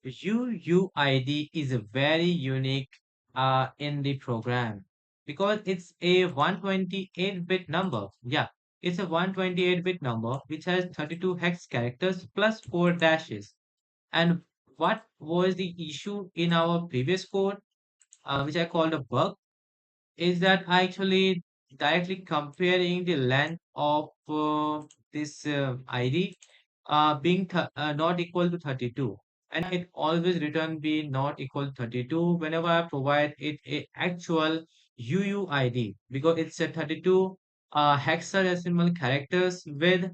UUID is a very unique in the program because it's a 128-bit number. Yeah, it's a 128-bit number which has 32 hex characters plus 4 dashes. And what was the issue in our previous code, which I called a bug, is that I actually directly comparing the length of this ID being not equal to 32, and it always return be not equal to 32 whenever I provide it a actual UUID, because it's a 32 hexadecimal characters with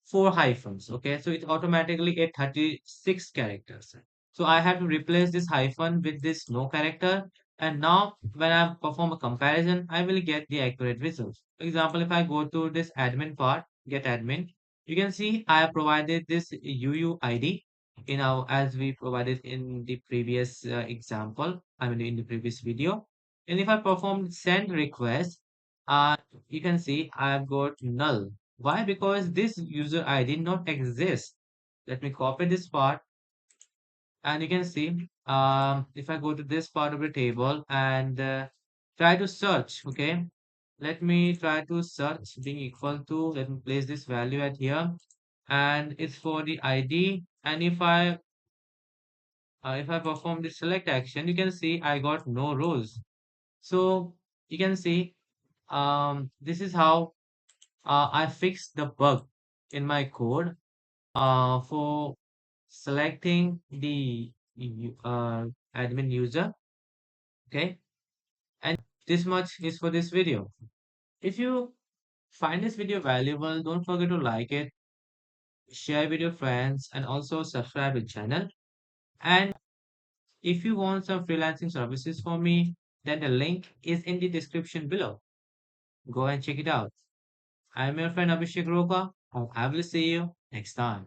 4 hyphens. Okay, so it automatically a 36 characters. So I have to replace this hyphen with this no character, and now when I perform a comparison I will get the accurate results. For example, if I go to this admin part, get admin, you can see I have provided this UUID in our, as we provided in the previous example, I mean in the previous video. And if I perform send request, uh you can see I've got null. Why? Because this user ID not exist. Let me copy this part, and you can see if I go to this part of the table and try to search, okay, let me try to search being equal to, let me place this value at here, and it's for the ID. And if I perform the select action, you can see I got no rows. So you can see this is how I fixed the bug in my code for selecting the admin user. Okay, and this much is for this video. If you find this video valuable, don't forget to like it, share with your friends, and also subscribe to the channel. And if you want some freelancing services for me, then the link is in the description below. Go and check it out. I'm your friend Abhishek Roka, and I will see you next time.